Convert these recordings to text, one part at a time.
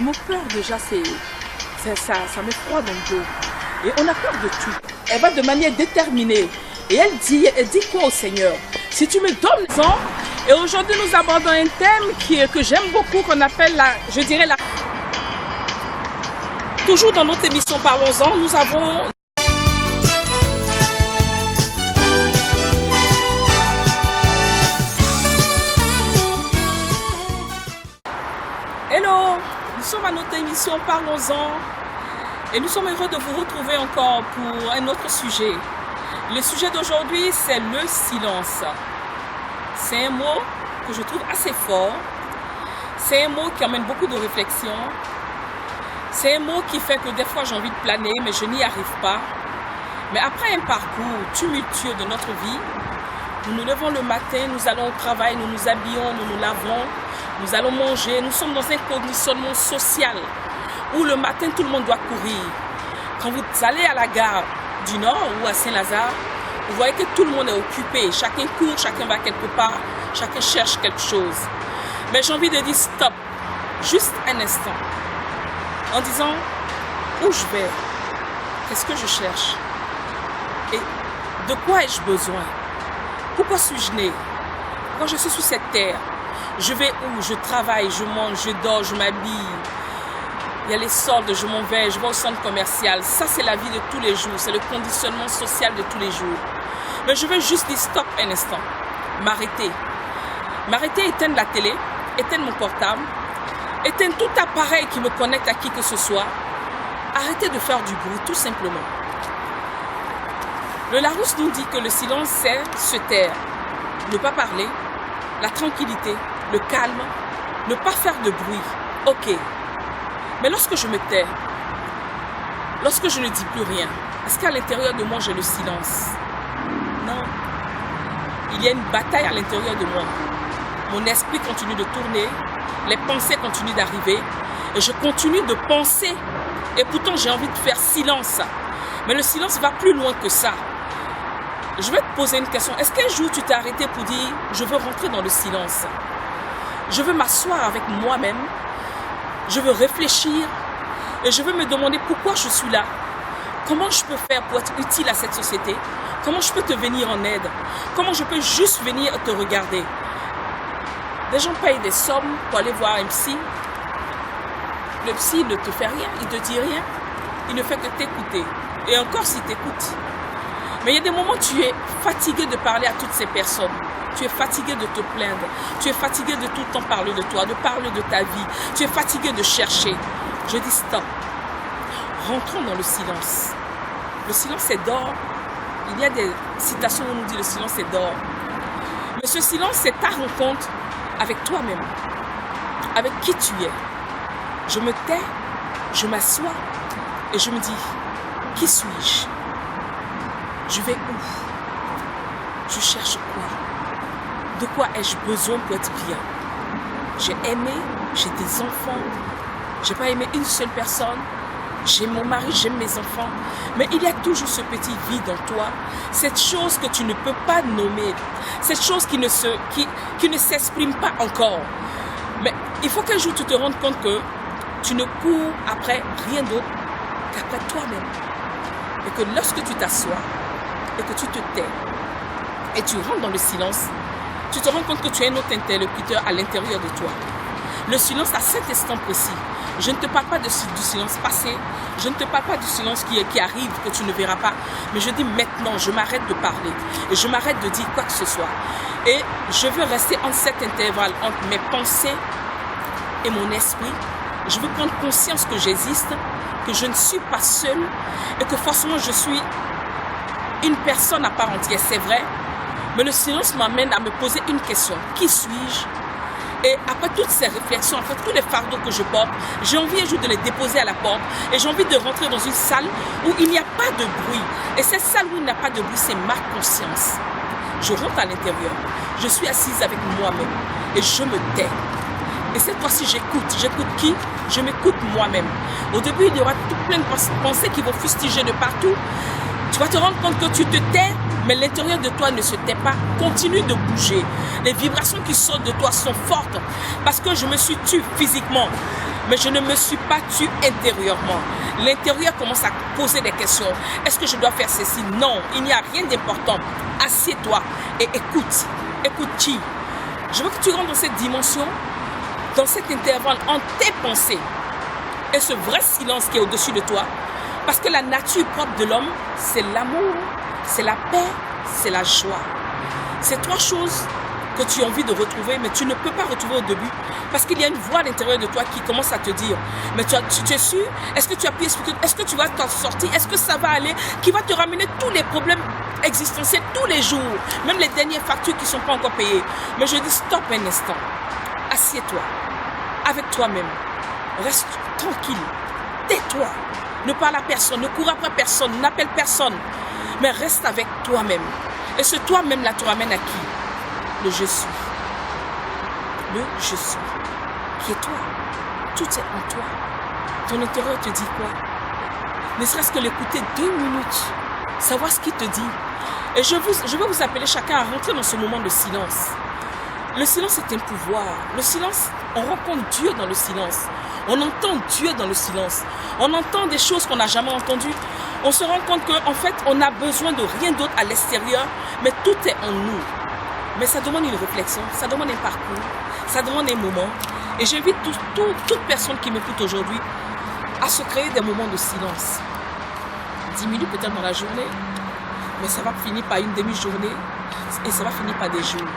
mot peur déjà, ça m'effroie dans le dos. Et on a peur de tout. Elle va de manière déterminée. Et elle dit quoi au Seigneur? Si tu me donnes le sang. Et aujourd'hui, nous abordons un thème que j'aime beaucoup, qu'on appelle Toujours dans notre émission Parlons-en, nous avons... Hello, nous sommes à notre émission Parlons-en et nous sommes heureux de vous retrouver encore pour un autre sujet. Le sujet d'aujourd'hui, c'est le silence. C'est un mot que je trouve assez fort. C'est un mot qui amène beaucoup de réflexion. C'est un mot qui fait que des fois j'ai envie de planer, mais je n'y arrive pas. Mais après un parcours tumultueux de notre vie, nous nous levons le matin, nous allons au travail, nous nous habillons, nous nous lavons, nous allons manger. Nous sommes dans un conditionnement social où le matin tout le monde doit courir. Quand vous allez à la gare du Nord ou à Saint-Lazare, vous voyez que tout le monde est occupé. Chacun court, chacun va quelque part, chacun cherche quelque chose. Mais j'ai envie de dire stop, juste un instant. En disant où je vais, qu'est-ce que je cherche et de quoi ai-je besoin? Pourquoi suis-je né? Quand je suis sur cette terre, je vais où? Je travaille, je mange, je dors, je m'habille. Il y a les soldes, je m'en vais, je vais au centre commercial. Ça, c'est la vie de tous les jours, c'est le conditionnement social de tous les jours. Mais je veux juste dire stop un instant, m'arrêter. M'arrêter, éteindre la télé, éteindre mon portable, éteindre tout appareil qui me connecte à qui que ce soit. Arrêtez de faire du bruit, tout simplement. Le Larousse nous dit que le silence, c'est se taire. Ne pas parler, la tranquillité, le calme, ne pas faire de bruit. Ok. Mais lorsque je me tais, lorsque je ne dis plus rien, est-ce qu'à l'intérieur de moi, j'ai le silence? Non. Il y a une bataille à l'intérieur de moi. Mon esprit continue de tourner, les pensées continuent d'arriver et je continue de penser. Et pourtant, j'ai envie de faire silence. Mais le silence va plus loin que ça. Je vais te poser une question. Est-ce qu'un jour, tu t'es arrêté pour dire « Je veux rentrer dans le silence. Je veux m'asseoir avec moi-même. Je veux réfléchir. Et je veux me demander pourquoi je suis là. Comment je peux faire pour être utile à cette société? Comment je peux te venir en aide? Comment je peux juste venir te regarder ?» Des gens payent des sommes pour aller voir un psy. Le psy ne te fait rien, il ne te dit rien. Il ne fait que t'écouter. Et encore s'il t'écoute. Mais il y a des moments où tu es fatigué de parler à toutes ces personnes. Tu es fatigué de te plaindre. Tu es fatigué de tout le temps parler de toi, de parler de ta vie. Tu es fatigué de chercher. Je dis stop. Rentrons dans le silence. Le silence est d'or. Il y a des citations où on nous dit le silence est d'or. Mais ce silence, c'est ta rencontre avec toi-même. Avec qui tu es. Je me tais, je m'assois et je me dis, qui suis-je? Je vais où? Je cherche quoi? De quoi ai-je besoin pour être bien? J'ai aimé, j'ai des enfants. Je n'ai pas aimé une seule personne. J'aime mon mari, j'aime mes enfants. Mais il y a toujours ce petit vide en toi. Cette chose que tu ne peux pas nommer. Cette chose qui ne s'exprime pas encore. Mais il faut qu'un jour tu te rendes compte que tu ne cours après rien d'autre qu'après toi-même. Et que lorsque tu t'assois et que tu te tais et tu rentres dans le silence, tu te rends compte que tu es un autre interlocuteur à l'intérieur de toi. Le silence à cet instant précis. Je ne te parle pas du silence passé. Je ne te parle pas du silence qui arrive, que tu ne verras pas. Mais je dis maintenant, je m'arrête de parler. Et je m'arrête de dire quoi que ce soit. Et je veux rester en cet intervalle entre mes pensées et mon esprit. Je veux prendre conscience que j'existe, que je ne suis pas seule et que forcément je suis une personne à part entière, c'est vrai. Mais le silence m'amène à me poser une question. Qui suis-je? Et après toutes ces réflexions, après tous les fardeaux que je porte, j'ai envie un jour de les déposer à la porte et j'ai envie de rentrer dans une salle où il n'y a pas de bruit. Et cette salle où il n'y a pas de bruit, c'est ma conscience. Je rentre à l'intérieur, je suis assise avec moi-même et je me tais. Et cette fois-ci, j'écoute. J'écoute qui? Je m'écoute moi-même. Au début, il y aura tout plein de pensées qui vont fustiger de partout. Tu vas te rendre compte que tu te tais, mais l'intérieur de toi ne se tait pas. Continue de bouger. Les vibrations qui sortent de toi sont fortes parce que je me suis tue physiquement. mais je ne me suis pas tue intérieurement. L'intérieur commence à poser des questions. Est-ce que je dois faire ceci? Non, il n'y a rien d'important. Assieds-toi et écoute. Écoute qui? Je veux que tu rentres dans cette dimension, dans cet intervalle, en tes pensées. Et ce vrai silence qui est au-dessus de toi. Parce que la nature propre de l'homme, c'est l'amour, c'est la paix, c'est la joie. C'est trois choses que tu as envie de retrouver, mais tu ne peux pas retrouver au début. Parce qu'il y a une voix à l'intérieur de toi qui commence à te dire, mais tu es sûr? Est-ce que tu as pu expliquer? Est-ce que tu vas t'en sortir? Est-ce que ça va aller? Qui va te ramener tous les problèmes existentiels tous les jours, même les dernières factures qui ne sont pas encore payées. Mais je dis stop un instant. Assieds-toi avec toi-même. Reste tranquille. Tais-toi. Ne parle à personne, ne cours après personne, n'appelle personne. Mais reste avec toi-même. Et ce toi-même là, tu ramènes à qui? Le je suis. Le je suis. Qui est toi? Tout est en toi. Ton intérieur te dit quoi? Ne serait-ce que l'écouter 2 minutes. Savoir ce qu'il te dit. Et je vais vous appeler chacun à rentrer dans ce moment de silence. Le silence est un pouvoir. Le silence, on rencontre Dieu dans le silence. On entend Dieu dans le silence. On entend des choses qu'on n'a jamais entendues. On se rend compte qu'en fait, on n'a besoin de rien d'autre à l'extérieur, mais tout est en nous. Mais ça demande une réflexion, ça demande un parcours, ça demande un moment. Et j'invite toute personne qui m'écoute aujourd'hui à se créer des moments de silence. 10 minutes peut-être dans la journée, mais ça va finir par une demi-journée et ça va finir par des jours.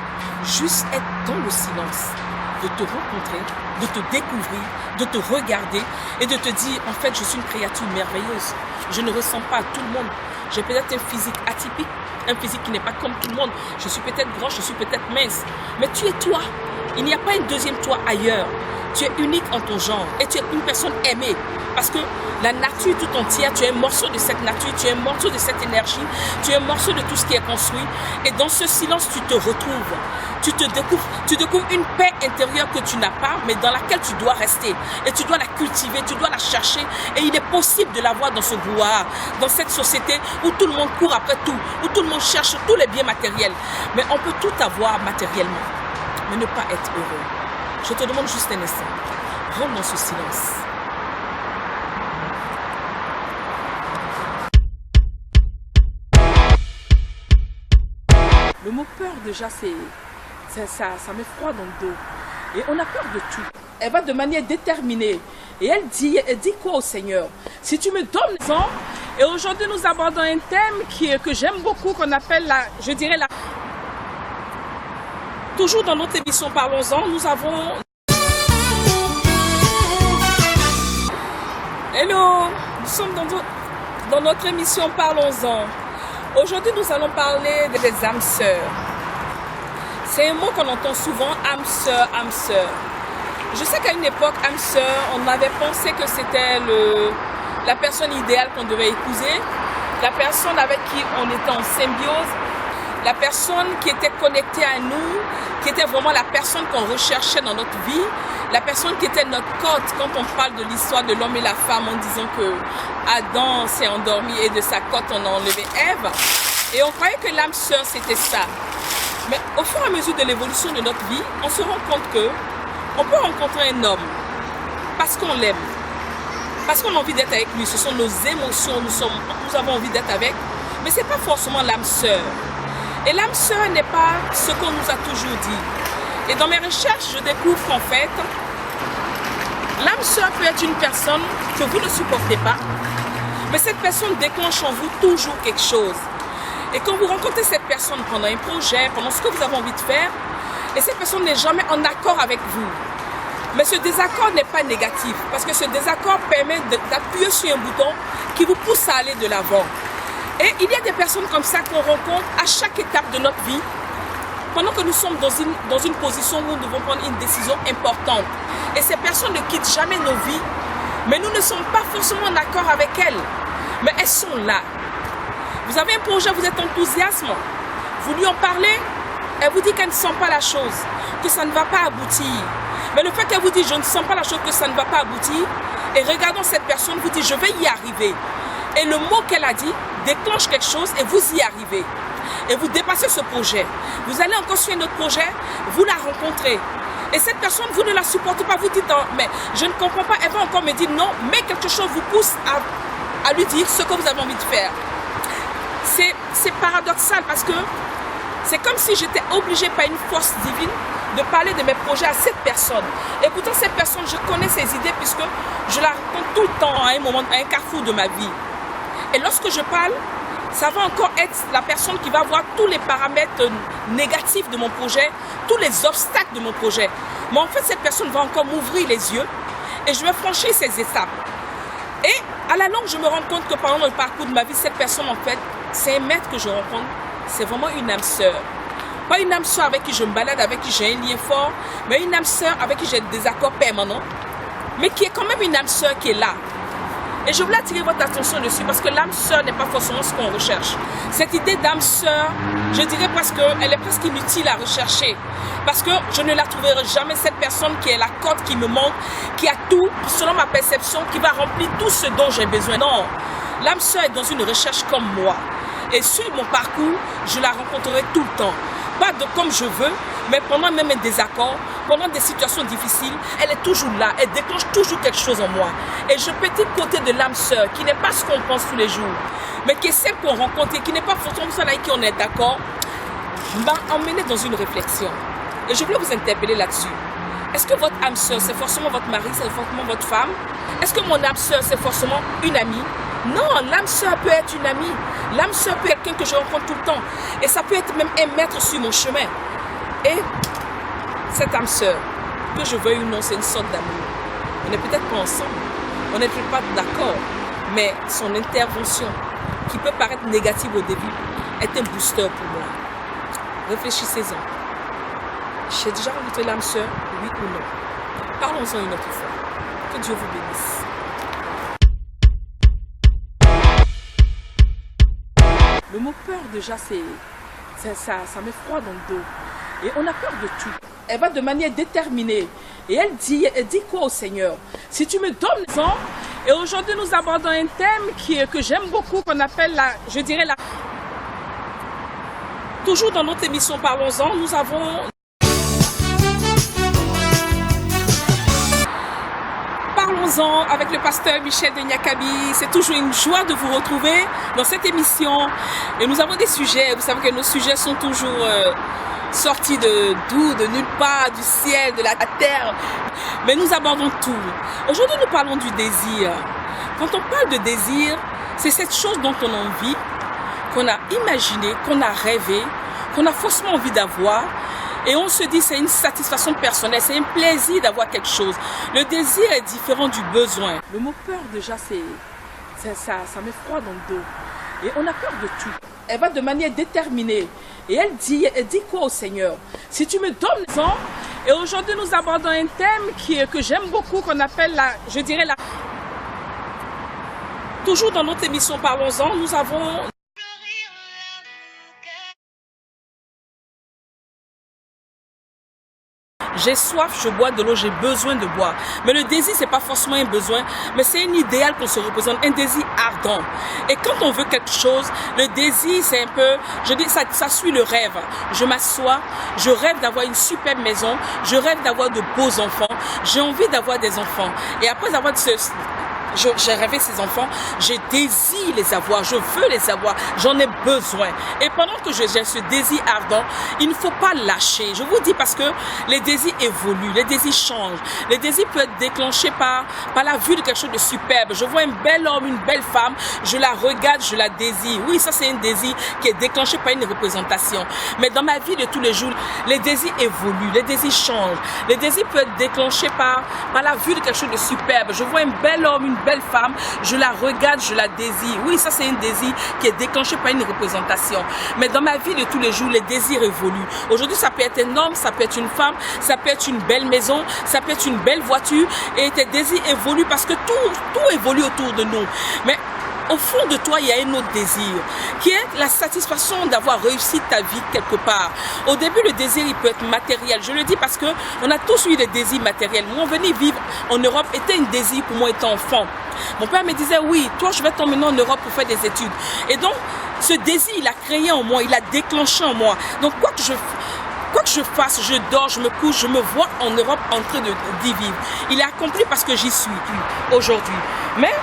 Juste être dans le silence, de te rencontrer, de te découvrir, de te regarder et de te dire, en fait, je suis une créature merveilleuse. Je ne ressemble pas à tout le monde. J'ai peut-être un physique atypique, un physique qui n'est pas comme tout le monde. Je suis peut-être grosse, je suis peut-être mince. Mais tu es toi. Il n'y a pas un deuxième toi ailleurs. Tu es unique en ton genre et tu es une personne aimée. Parce que la nature tout entière, tu es un morceau de cette nature, tu es un morceau de cette énergie, tu es un morceau de tout ce qui est construit. Et dans ce silence, tu te retrouves. Tu découvres une paix intérieure que tu n'as pas, mais dans laquelle tu dois rester. Et tu dois la cultiver, tu dois la chercher. Et il est possible de l'avoir dans ce brouhaha, dans cette société où tout le monde court après tout, où tout le monde cherche tous les biens matériels. Mais on peut tout avoir matériellement, mais ne pas être heureux. Je te demande juste un instant. Rentre dans ce silence. Le mot peur, déjà, ça met froid dans le dos. Et on a peur de tout. Elle va de manière déterminée. Et elle dit quoi au Seigneur? Si tu me donnes le sang. Et aujourd'hui, nous abordons un thème que j'aime beaucoup, qu'on appelle Toujours dans notre émission Parlons-en, nous avons... Hello, nous sommes dans notre émission Parlons-en. Aujourd'hui, nous allons parler des âmes sœurs. C'est un mot qu'on entend souvent, âme sœur, âme sœur. Je sais qu'à une époque, âme sœur, on avait pensé que c'était la personne idéale qu'on devait épouser, la personne avec qui on était en symbiose, la personne qui était connectée à nous, qui était vraiment la personne qu'on recherchait dans notre vie, la personne qui était notre côte quand on parle de l'histoire de l'homme et la femme en disant que Adam s'est endormi et de sa côte on a enlevé Ève. Et on croyait que l'âme sœur c'était ça. Mais au fur et à mesure de l'évolution de notre vie, on se rend compte que on peut rencontrer un homme parce qu'on l'aime, parce qu'on a envie d'être avec lui. Ce sont nos émotions, nous avons envie d'être avec, mais ce n'est pas forcément l'âme sœur. Et l'âme sœur n'est pas ce qu'on nous a toujours dit. Et dans mes recherches, je découvre qu'en fait, l'âme sœur peut être une personne que vous ne supportez pas, mais cette personne déclenche en vous toujours quelque chose. Et quand vous rencontrez cette personne pendant un projet, pendant ce que vous avez envie de faire, et cette personne n'est jamais en accord avec vous. Mais ce désaccord n'est pas négatif, parce que ce désaccord permet d'appuyer sur un bouton qui vous pousse à aller de l'avant. Et il y a des personnes comme ça qu'on rencontre à chaque étape de notre vie, pendant que nous sommes dans une position où nous devons prendre une décision importante. Et ces personnes ne quittent jamais nos vies, mais nous ne sommes pas forcément en accord avec elles. Mais elles sont là. Vous avez un projet, vous êtes enthousiaste, vous lui en parlez, elle vous dit qu'elle ne sent pas la chose, que ça ne va pas aboutir. Mais le fait qu'elle vous dit je ne sens pas la chose, que ça ne va pas aboutir, et regardant cette personne, vous dit je vais y arriver. Et le mot qu'elle a dit déclenche quelque chose et vous y arrivez. Et vous dépassez ce projet. Vous allez encore sur un autre projet, vous la rencontrez. Et cette personne, vous ne la supportez pas, vous dites, oh, mais je ne comprends pas, elle va encore me dire non, mais quelque chose vous pousse à lui dire ce que vous avez envie de faire. C'est paradoxal parce que c'est comme si j'étais obligée par une force divine de parler de mes projets à cette personne. Et pourtant, cette personne, je connais ses idées puisque je la rencontre tout le temps à un moment, à un carrefour de ma vie. Et lorsque je parle, ça va encore être la personne qui va voir tous les paramètres négatifs de mon projet, tous les obstacles de mon projet. Mais en fait, cette personne va encore m'ouvrir les yeux et je vais franchir ces étapes. Et à la longue, je me rends compte que pendant le parcours de ma vie, cette personne, en fait, c'est un maître que je rencontre. C'est vraiment une âme sœur. Pas une âme sœur avec qui je me balade, avec qui j'ai un lien fort, mais une âme sœur avec qui j'ai des accords permanents, mais qui est quand même une âme sœur qui est là. Et je voulais attirer votre attention dessus parce que l'âme sœur n'est pas forcément ce qu'on recherche. Cette idée d'âme sœur, je dirais presque qu'elle est presque inutile à rechercher. Parce que je ne la trouverai jamais, cette personne qui est la corde qui me manque, qui a tout, selon ma perception, qui va remplir tout ce dont j'ai besoin. Non, l'âme sœur est dans une recherche comme moi. Et sur mon parcours, je la rencontrerai tout le temps. Pas de comme je veux, mais pendant même un désaccord, pendant des situations difficiles, elle est toujours là, elle déclenche toujours quelque chose en moi. Et je peux être côté de l'âme sœur, qui n'est pas ce qu'on pense tous les jours, mais qui est celle qu'on rencontre et qui n'est pas forcément celle avec qui on est d'accord, m'a emmené dans une réflexion. Et je voulais vous interpeller là-dessus. Est-ce que votre âme sœur, c'est forcément votre mari, c'est forcément votre femme? Est-ce que mon âme sœur, c'est forcément une amie? Non, l'âme sœur peut être une amie. L'âme sœur peut être quelqu'un que je rencontre tout le temps. Et ça peut être même un maître sur mon chemin. Et cette âme sœur, que je veuille ou non, c'est une sorte d'amour. On n'est peut-être pas ensemble, on n'est peut-être pas d'accord, mais son intervention, qui peut paraître négative au début, est un booster pour moi. Réfléchissez-en. J'ai déjà rencontré l'âme sœur, oui ou non? Parlons-en une autre fois. Que Dieu vous bénisse. Le mot peur, déjà, ça met froid dans le dos. Et on a peur de tout. Elle va de manière déterminée. Et elle dit quoi au Seigneur? Si tu me donnes les ans, et aujourd'hui nous abordons un thème que j'aime beaucoup, qu'on appelle toujours dans notre émission Parlons-en, nous avons... Parlons-en avec le pasteur Michel de Nyakabi. C'est toujours une joie de vous retrouver dans cette émission. Et nous avons des sujets. Vous savez que nos sujets sont toujours sortis de nulle part, du ciel, de la terre. Mais nous abordons tout. Aujourd'hui, nous parlons du désir. Quand on parle de désir, c'est cette chose dont on a envie, qu'on a imaginé, qu'on a rêvé, qu'on a forcément envie d'avoir. Et on se dit c'est une satisfaction personnelle, c'est un plaisir d'avoir quelque chose. Le désir est différent du besoin. Le mot peur, déjà, ça met froid dans le dos. Et on a peur de tout. Elle va de manière déterminée. Et elle dit quoi au Seigneur? Si tu me donnes les ans, et aujourd'hui nous abordons un thème que j'aime beaucoup, qu'on appelle toujours dans notre émission Parlons-en, nous avons... J'ai soif, je bois de l'eau, j'ai besoin de boire. Mais le désir, c'est pas forcément un besoin, mais c'est un idéal qu'on se représente, un désir ardent. Et quand on veut quelque chose, le désir, c'est un peu, je dis, ça suit le rêve. Je m'assois, je rêve d'avoir une superbe maison, je rêve d'avoir de beaux enfants, j'ai envie d'avoir des enfants. Et après avoir j'ai rêvé ces enfants, je désire les avoir, je veux les avoir, j'en ai besoin. Et pendant que j'ai ce désir ardent, il ne faut pas lâcher. Je vous dis parce que les désirs évoluent, les désirs changent. Les désirs peuvent être déclenchés par la vue de quelque chose de superbe. Je vois un bel homme, une belle femme, je la regarde, je la désire. Oui, ça c'est un désir qui est déclenché par une représentation. Mais dans ma vie de tous les jours, les désirs évoluent, les désirs changent. Les désirs peuvent être déclenchés par la vue de quelque chose de superbe. Je vois un bel homme, une belle femme, je la regarde, je la désire. Oui, ça c'est un désir qui est déclenché par une représentation. Mais dans ma vie de tous les jours, les désirs évoluent. Aujourd'hui, ça peut être un homme, ça peut être une femme, ça peut être une belle maison, ça peut être une belle voiture. Et tes désirs évoluent parce que tout évolue autour de nous. Mais au fond de toi, il y a un autre désir, qui est la satisfaction d'avoir réussi ta vie quelque part. Au début, le désir, il peut être matériel. Je le dis parce que on a tous eu des désirs matériels. Moi, venir vivre en Europe était un désir pour moi étant enfant. Mon père me disait, oui, toi, je vais t'emmener en Europe pour faire des études. Et donc, ce désir, il a créé en moi, il a déclenché en moi. Donc, quoi que Je fasse, je dors, je me couche, je me vois en Europe en train d'y vivre. Il est accompli parce que j'y suis aujourd'hui. Mais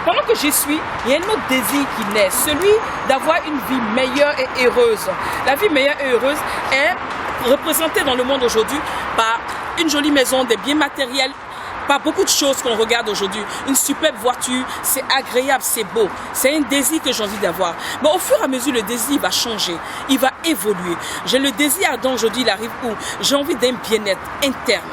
pendant que j'y suis, il y a un autre désir qui naît, celui d'avoir une vie meilleure et heureuse. La vie meilleure et heureuse est représentée dans le monde aujourd'hui par une jolie maison, des biens matériels, par beaucoup de choses qu'on regarde aujourd'hui. Une superbe voiture, c'est agréable, c'est beau. C'est un désir que j'ai envie d'avoir. Mais au fur et à mesure, le désir va changer, il va évoluer. J'ai le désir ardent aujourd'hui, il arrive où j'ai envie d'un bien-être interne.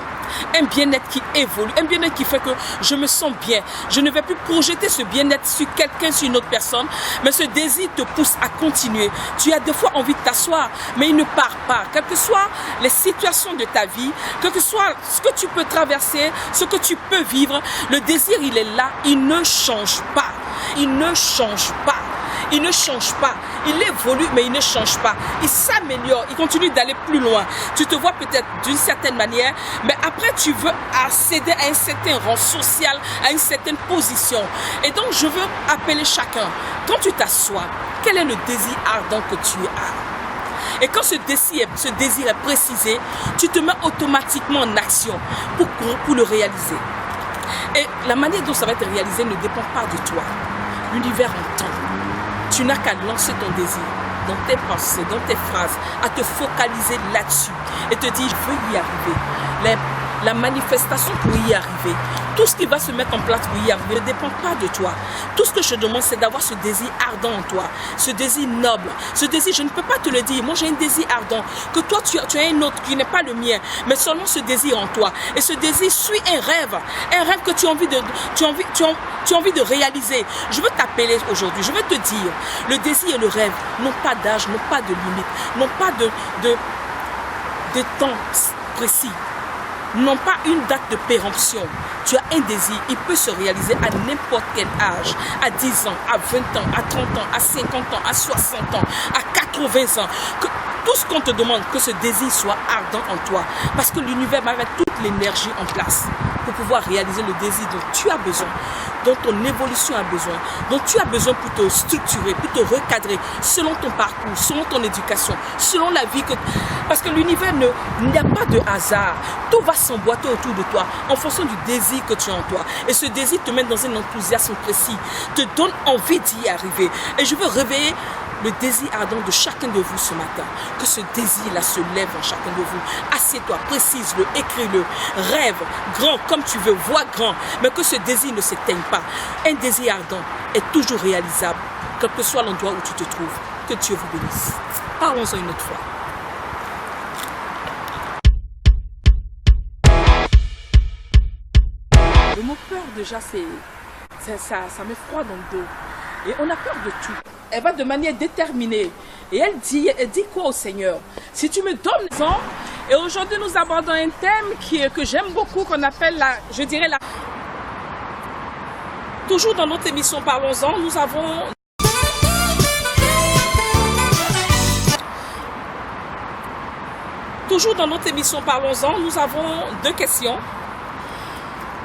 Un bien-être qui évolue, un bien-être qui fait que je me sens bien. Je ne vais plus projeter ce bien-être sur quelqu'un, sur une autre personne, mais ce désir te pousse à continuer. Tu as des fois envie de t'asseoir, mais il ne part pas. Quelles que soient les situations de ta vie, quel que soit ce que tu peux traverser, ce que tu peux vivre, le désir, il est là, il ne change pas. Il ne change pas. Il ne change pas. Il évolue, mais il ne change pas. Il s'améliore. Il continue d'aller plus loin. Tu te vois peut-être d'une certaine manière, mais après, tu veux accéder à un certain rang social, à une certaine position. Et donc, je veux appeler chacun. Quand tu t'assois, quel est le désir ardent que tu as? Et quand ce désir est précisé, tu te mets automatiquement en action pour le réaliser. Et la manière dont ça va être réalisé ne dépend pas de toi. L'univers entend. Tu n'as qu'à lancer ton désir dans tes pensées, dans tes phrases, à te focaliser là-dessus et te dire, je veux y arriver. La manifestation pour y arriver, tout ce qui va se mettre en place pour y arriver ne dépend pas de toi. Tout ce que je demande, c'est d'avoir ce désir ardent en toi, ce désir noble, ce désir, je ne peux pas te le dire, moi j'ai un désir ardent, que toi tu as un autre qui n'est pas le mien, mais seulement ce désir en toi. Et ce désir suit un rêve que tu as envie de réaliser. Je veux t'appeler aujourd'hui, je veux te dire, le désir et le rêve n'ont pas d'âge, n'ont pas de limite, n'ont pas de temps précis, n'ont pas une date de péremption. Tu as un désir, il peut se réaliser à n'importe quel âge, à 10 ans, à 20 ans, à 30 ans, à 50 ans, à 60 ans, à 80 ans. Tout ce qu'on te demande, que ce désir soit ardent en toi, parce que l'univers va mettre toute l'énergie en place pour pouvoir réaliser le désir dont tu as besoin, dont ton évolution a besoin, dont tu as besoin pour te structurer, pour te recadrer, selon ton parcours, selon ton éducation, selon la vie que... Parce que l'univers, il n'y a pas de hasard. Tout va s'emboîter autour de toi en fonction du désir que tu as en toi. Et ce désir te met dans un enthousiasme précis, te donne envie d'y arriver. Et je veux réveiller le désir ardent de chacun de vous ce matin. Que ce désir-là se lève en chacun de vous. Assieds-toi, précise-le, écris-le, rêve grand comme tu veux, vois grand, mais que ce désir ne s'éteigne pas. Un désir ardent est toujours réalisable, quel que soit l'endroit où tu te trouves. Que Dieu vous bénisse. Parlons-en une autre fois. Le mot peur, déjà, ça m'effroie dans le dos. Et on a peur de tout. Elle va de manière déterminée. Et elle dit quoi au Seigneur? Si tu me donnes le sang. Et aujourd'hui, nous abordons un thème que j'aime beaucoup, qu'on appelle Toujours dans notre émission Parlons-en, nous avons... Toujours dans notre émission Parlons-en, nous avons 2 questions.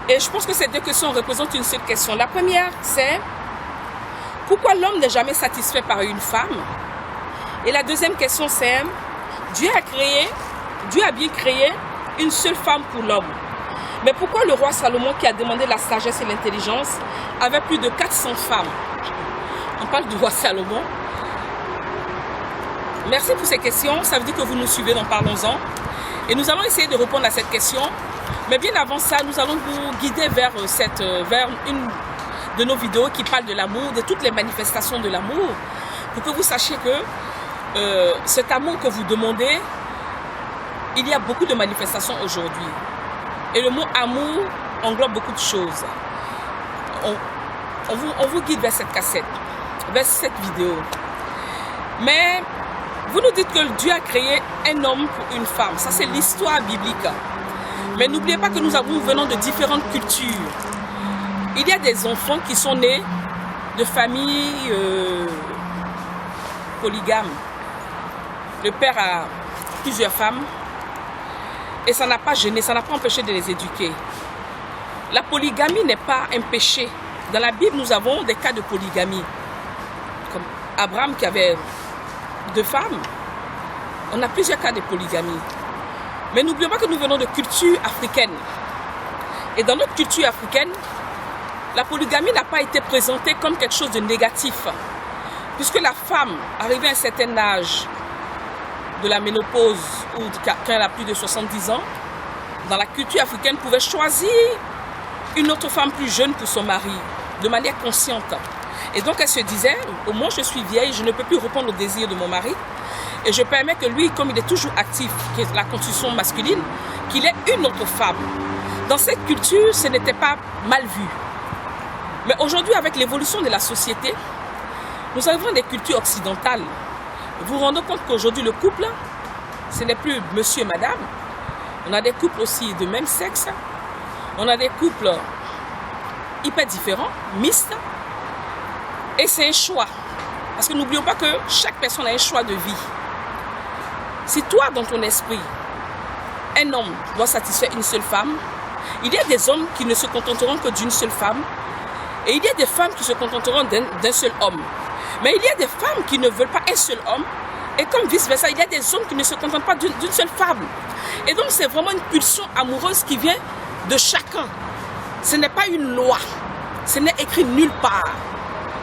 Et je pense que ces 2 questions représentent une seule question. La première, c'est pourquoi l'homme n'est jamais satisfait par une femme? Et la deuxième question, c'est Dieu a bien créé une seule femme pour l'homme. Mais pourquoi le roi Salomon, qui a demandé la sagesse et l'intelligence, avait plus de 400 femmes? On parle du roi Salomon. Merci pour ces questions. Ça veut dire que vous nous suivez dans Parlons-en. Et nous allons essayer de répondre à cette question. Mais bien avant ça, nous allons vous guider vers une de nos vidéos qui parle de l'amour, de toutes les manifestations de l'amour, pour que vous sachiez que cet amour que vous demandez, il y a beaucoup de manifestations aujourd'hui. Et le mot amour englobe beaucoup de choses. On vous guide vers cette cassette, vers cette vidéo. Mais vous nous dites que Dieu a créé un homme pour une femme. Ça, c'est l'histoire biblique. Mais n'oubliez pas que nous venons de différentes cultures. Il y a des enfants qui sont nés de familles polygames. Le père a plusieurs femmes et ça n'a pas gêné, ça n'a pas empêché de les éduquer. La polygamie n'est pas un péché. Dans la Bible, nous avons des cas de polygamie. Comme Abraham qui avait 2 femmes. On a plusieurs cas de polygamie. Mais n'oublions pas que nous venons de culture africaine. Et dans notre culture africaine, la polygamie n'a pas été présentée comme quelque chose de négatif. Puisque la femme, arrivée à un certain âge de la ménopause ou quand elle a plus de 70 ans, dans la culture africaine, pouvait choisir une autre femme plus jeune pour son mari, de manière consciente. Et donc elle se disait, au moins je suis vieille, je ne peux plus répondre au désir de mon mari. Et je permets que lui, comme il est toujours actif, qui est la constitution masculine, qu'il ait une autre femme. Dans cette culture, ce n'était pas mal vu. Mais aujourd'hui, avec l'évolution de la société, nous avons des cultures occidentales. Vous vous rendez compte qu'aujourd'hui, le couple, ce n'est plus monsieur et madame. On a des couples aussi de même sexe. On a des couples hyper différents, mixtes. Et c'est un choix. Parce que n'oublions pas que chaque personne a un choix de vie. Si toi, dans ton esprit, un homme doit satisfaire une seule femme, il y a des hommes qui ne se contenteront que d'une seule femme. Et il y a des femmes qui se contenteront d'un seul homme. Mais il y a des femmes qui ne veulent pas un seul homme. Et comme vice-versa, il y a des hommes qui ne se contentent pas d'une seule femme. Et donc c'est vraiment une pulsion amoureuse qui vient de chacun. Ce n'est pas une loi. Ce n'est écrit nulle part.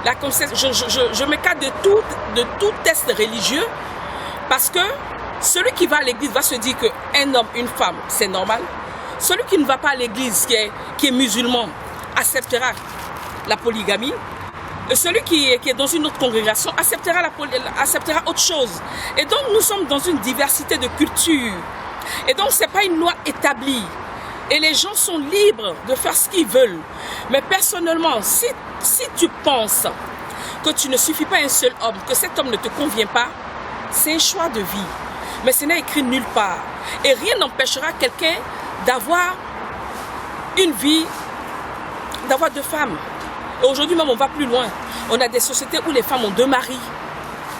Je m'écarte de tout test religieux parce que celui qui va à l'église va se dire qu'un homme, une femme, c'est normal. Celui qui ne va pas à l'église, qui est musulman, acceptera la polygamie. Et celui qui est dans une autre congrégation acceptera autre chose. Et donc nous sommes dans une diversité de cultures. Et donc ce n'est pas une loi établie. Et les gens sont libres de faire ce qu'ils veulent. Mais personnellement, si tu penses que tu ne suffis pas un seul homme, que cet homme ne te convient pas, c'est un choix de vie. Mais ce n'est écrit nulle part. Et rien n'empêchera quelqu'un d'avoir une vie, d'avoir deux femmes. Et aujourd'hui même, on va plus loin. On a des sociétés où les femmes ont deux maris.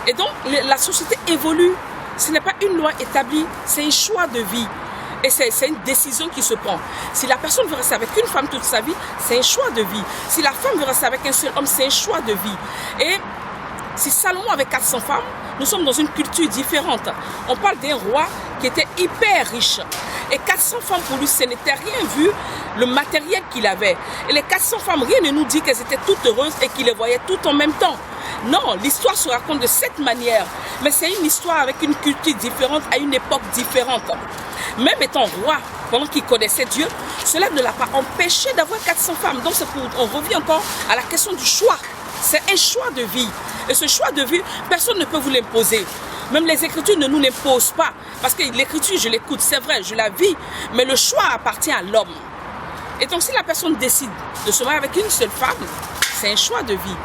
Et donc, la société évolue. Ce n'est pas une loi établie, c'est un choix de vie. Et c'est une décision qui se prend. Si la personne veut rester avec une femme toute sa vie, c'est un choix de vie. Si la femme veut rester avec un seul homme, c'est un choix de vie. Et si Salomon avait 400 femmes, nous sommes dans une culture différente. On parle d'un roi qui était hyper riche. Et 400 femmes pour lui, ce n'était rien vu le matériel qu'il avait. Et les 400 femmes, rien ne nous dit qu'elles étaient toutes heureuses et qu'il les voyait toutes en même temps. Non, l'histoire se raconte de cette manière. Mais c'est une histoire avec une culture différente, à une époque différente. Même étant roi, pendant qu'il connaissait Dieu, cela ne l'a pas empêché d'avoir 400 femmes. Donc on revient encore à la question du choix. C'est un choix de vie. Et ce choix de vie, personne ne peut vous l'imposer. Même les Écritures ne nous l'imposent pas. Parce que l'Écriture, je l'écoute, c'est vrai, je la vis. Mais le choix appartient à l'homme. Et donc si la personne décide de se marier avec une seule femme, c'est un choix de vie.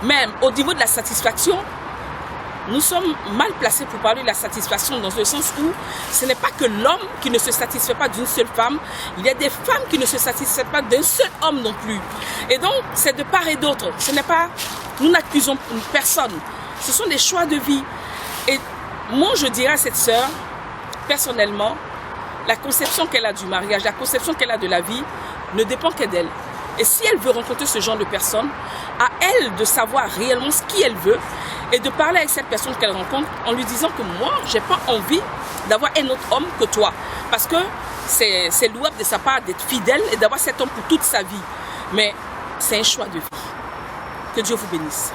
Même au niveau de la satisfaction, nous sommes mal placés pour parler de la satisfaction dans le sens où ce n'est pas que l'homme qui ne se satisfait pas d'une seule femme, il y a des femmes qui ne se satisfait pas d'un seul homme non plus. Et donc, c'est de part et d'autre. Ce n'est pas, nous n'accusons personne. Ce sont des choix de vie. Et moi, je dirais à cette sœur, personnellement, la conception qu'elle a du mariage, la conception qu'elle a de la vie, ne dépend que d'elle. Et si elle veut rencontrer ce genre de personnes, à elle de savoir réellement ce qu'elle veut et de parler avec cette personne qu'elle rencontre en lui disant que moi, je n'ai pas envie d'avoir un autre homme que toi. Parce que c'est louable de sa part d'être fidèle et d'avoir cet homme pour toute sa vie. Mais c'est un choix de vie. Que Dieu vous bénisse.